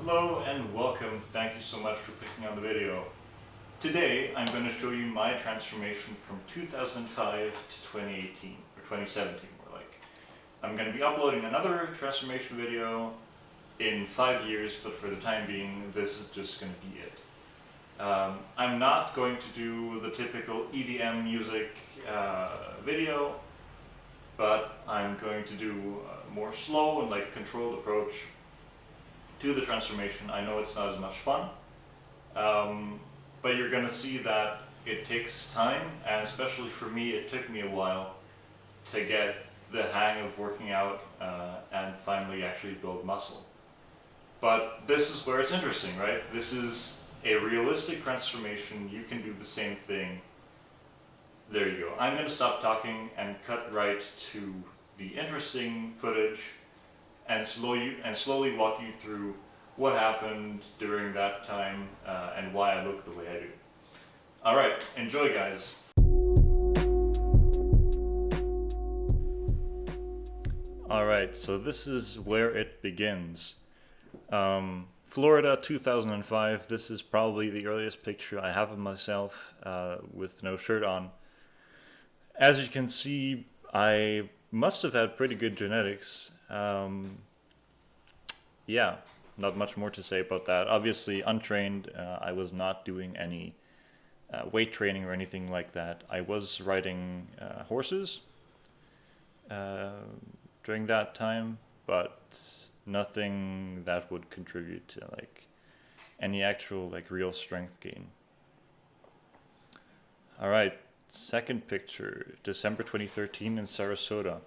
Hello and welcome. Thank you so much for clicking on the video. Today I'm going to show you my transformation from 2005 to 2018, or 2017 more like. I'm going to be uploading another transformation video in 5 years, but for the time being this is just going to be it. I'm not going to do the typical EDM music video, but I'm going to do a more slow and controlled approach to the transformation. I know it's not as much fun, but you're going to see that it takes time, and especially for me it took me a while to get the hang of working out and finally actually build muscle. But this is where it's interesting, right? This is a realistic transformation. You can do the same thing. There you go. I'm going to stop talking and cut right to the interesting footage and slowly walk you through what happened during that time and why I look the way I do. Alright, enjoy guys! Alright, so this is where it begins. Florida 2005, this is probably the earliest picture I have of myself with no shirt on. As you can see, I must have had pretty good genetics. Yeah, not much more to say about that. Obviously untrained, I was not doing any weight training or anything like that. I was riding horses during that time, but nothing that would contribute to any actual real strength gain. Alright, second picture, December 2013 in Sarasota.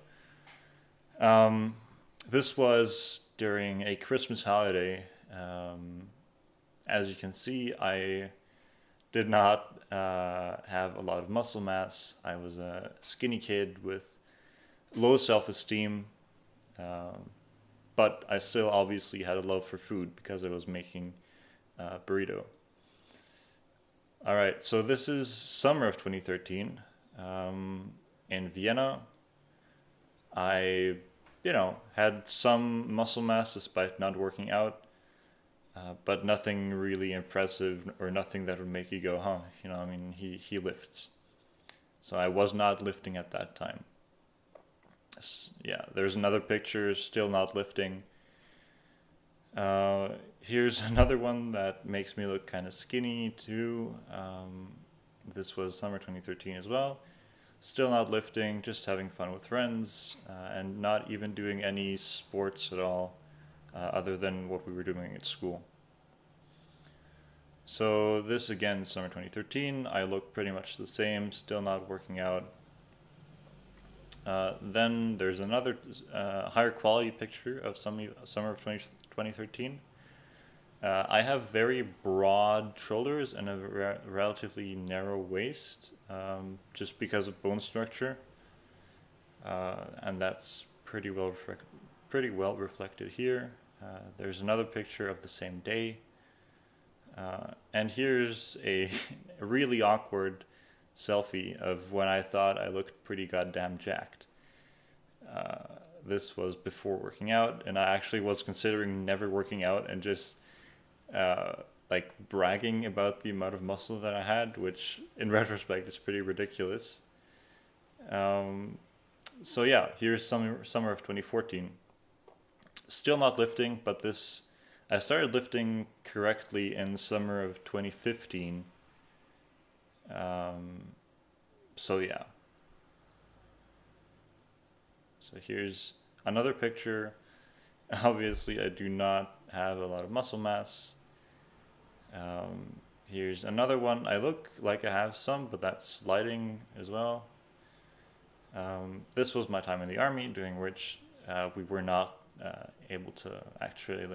This was during a Christmas holiday. As you can see, I did not have a lot of muscle mass. I was a skinny kid with low self-esteem, but I still obviously had a love for food because I was making burrito. Alright, so this is summer of 2013 in Vienna. I had some muscle mass despite not working out, but nothing really impressive or nothing that would make you go, huh, he lifts. So I was not lifting at that time. Yeah, there's another picture, still not lifting. Here's another one that makes me look kind of skinny too. This was summer 2013 as well. Still not lifting, just having fun with friends, and not even doing any sports at all, other than what we were doing at school. So this again, summer 2013, I look pretty much the same, still not working out. Then there's another higher quality picture of summer of 2013. I have very broad shoulders and a relatively narrow waist, just because of bone structure, and that's pretty well reflected here. There's another picture of the same day, and here's a really awkward selfie of when I thought I looked pretty goddamn jacked. This was before working out, and I actually was considering never working out and just bragging about the amount of muscle that I had, which in retrospect is pretty ridiculous. So yeah, here's summer of 2014. Still not lifting, but I started lifting correctly in summer of 2015. So yeah. So here's another picture. Obviously I do not have a lot of muscle mass. Here's another one. I look like I have some, but that's lighting as well. This was my time in the army, during which we were not able to actually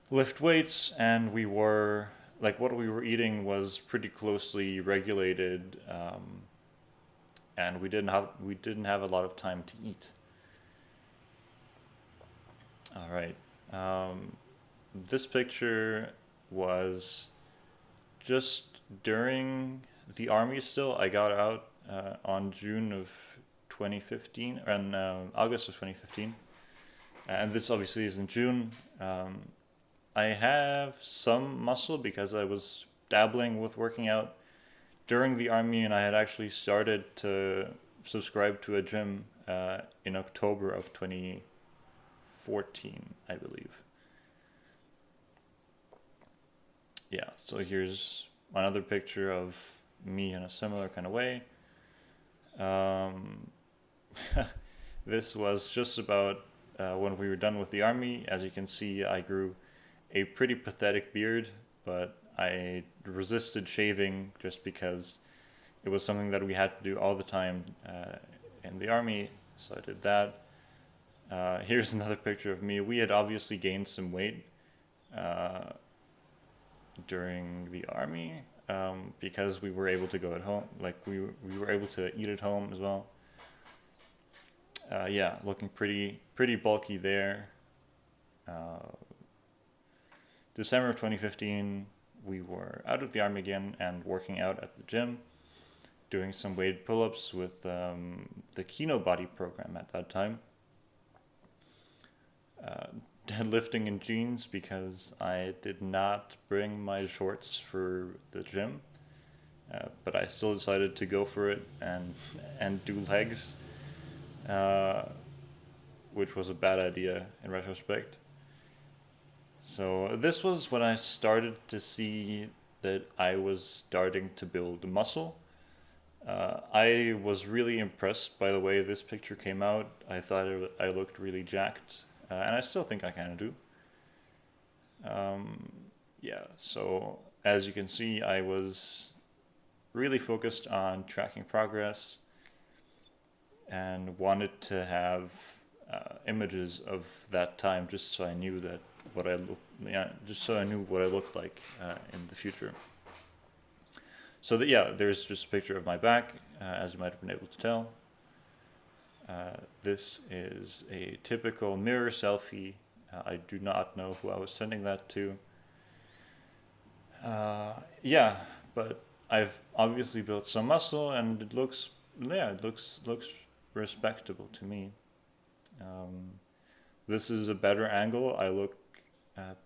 lift weights, and we were what we were eating was pretty closely regulated, and we didn't have a lot of time to eat. All right, this picture was just during the army still. I got out on June of 2015, and August of 2015, and this obviously is in June. I have some muscle because I was dabbling with working out during the army, and I had actually started to subscribe to a gym in October of 2014, I believe. Yeah, so here's another picture of me in a similar kind of way. Um, this was just about when we were done with the army. As you can see, I grew a pretty pathetic beard, but I resisted shaving just because it was something that we had to do all the time in the army, so I did that. Here's another picture of me. We had obviously gained some weight during the army because we were able to go at home, like we were able to eat at home as well. Yeah, looking pretty bulky there. December of 2015, we were out of the army again and working out at the gym, doing some weighted pull-ups with the Kino Body program at that time. Deadlifting in jeans because I did not bring my shorts for the gym, but I still decided to go for it and do legs, which was a bad idea in retrospect. So this was when I started to see that I was starting to build muscle. I was really impressed by the way this picture came out. I thought I looked really jacked, and I still think I kind of do. Yeah, so as you can see, I was really focused on tracking progress and wanted to have images of that time just so I knew that just so I knew what I looked like in the future. So that, yeah, there's just a picture of my back, as you might have been able to tell. This is a typical mirror selfie. I do not know who I was sending that to. Yeah, but I've obviously built some muscle, and it looks respectable to me. This is a better angle. I look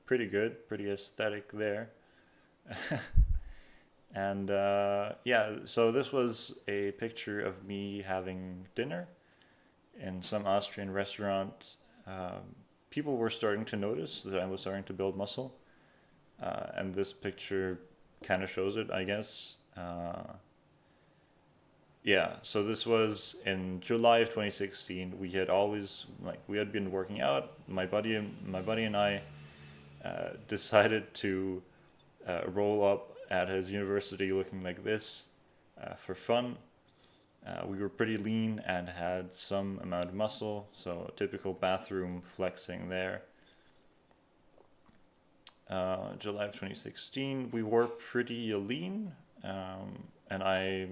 pretty good, pretty aesthetic there. And yeah, so this was a picture of me having dinner in some Austrian restaurant. People were starting to notice that I was starting to build muscle, and this picture kind of shows it, I guess. Yeah, so this was in July of 2016. We had been working out. My buddy and I decided to roll up at his university looking like this for fun. We were pretty lean and had some amount of muscle, so typical bathroom flexing there. July of 2016, we were pretty lean, and I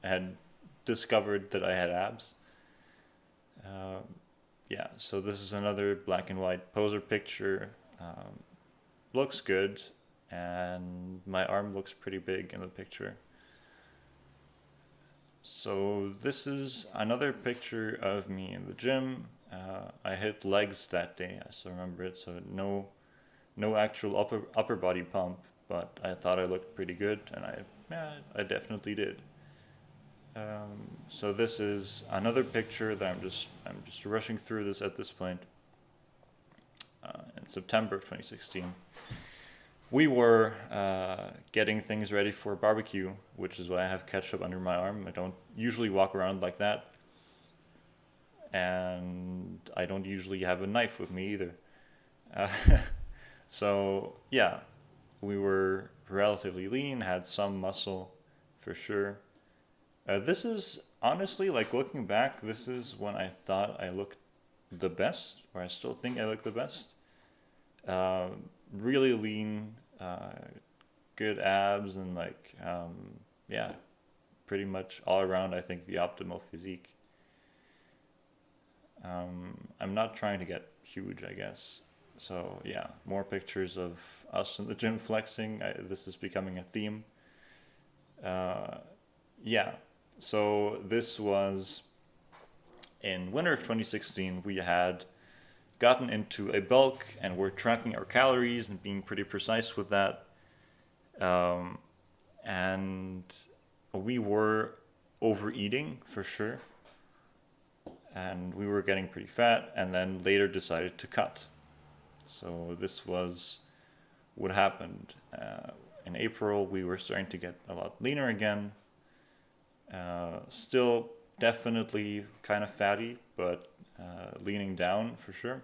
had discovered that I had abs. Yeah, so this is another black and white poser picture. Looks good, and my arm looks pretty big in the picture. So this is another picture of me in the gym. I hit legs that day, I still remember it, so no actual upper body pump, but I thought I looked pretty good, and I definitely did. So this is another picture that I'm just rushing through this at this point. In September of 2016, we were getting things ready for barbecue, which is why I have ketchup under my arm. I don't usually walk around like that, and I don't usually have a knife with me either. So yeah, we were relatively lean, had some muscle for sure. This is honestly, like looking back, this is when I thought I looked the best, or I still think I look the best. Really lean, good abs, and yeah, pretty much all around I think the optimal physique. I'm not trying to get huge, I guess. So yeah, more pictures of us in the gym flexing. This is becoming a theme. Yeah, so this was in winter of 2016. We had gotten into a bulk and we're tracking our calories and being pretty precise with that. And we were overeating for sure. And we were getting pretty fat, and then later decided to cut. So this was what happened. In April, we were starting to get a lot leaner again. Still definitely kind of fatty, but leaning down for sure.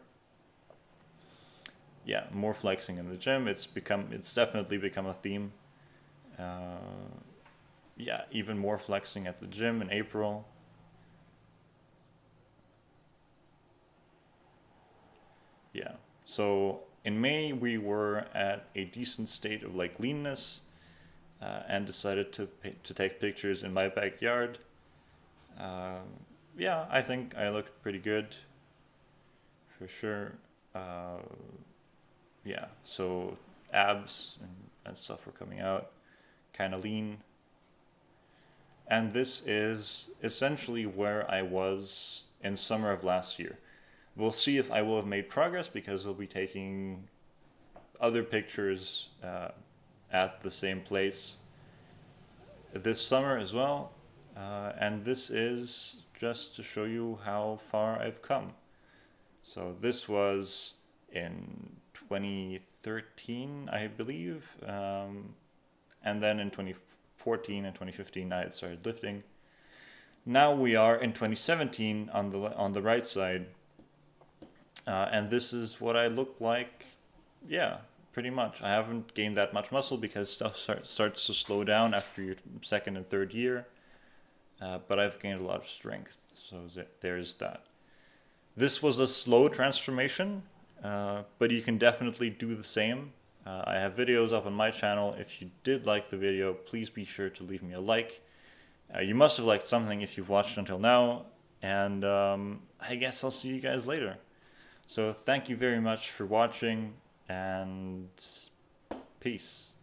Yeah, more flexing in the gym. It's definitely become a theme. Yeah, even more flexing at the gym in April. Yeah, so in May we were at a decent state of like leanness, and decided to take pictures in my backyard. Yeah, I think I looked pretty good, for sure. Yeah, so abs and stuff were coming out, kind of lean. And this is essentially where I was in summer of last year. We'll see if I will have made progress because we'll be taking other pictures at the same place this summer as well. And this is just to show you how far I've come. So this was in 2013, I believe. And then in 2014 and 2015, I had started lifting. Now we are in 2017 on the right side. And this is what I look like, yeah, pretty much. I haven't gained that much muscle because stuff starts to slow down after your second and third year. But I've gained a lot of strength, so there's that. This was a slow transformation, but you can definitely do the same. I have videos up on my channel. If you did like the video, please be sure to leave me a like. You must have liked something if you've watched until now, and I guess I'll see you guys later. So thank you very much for watching, and peace.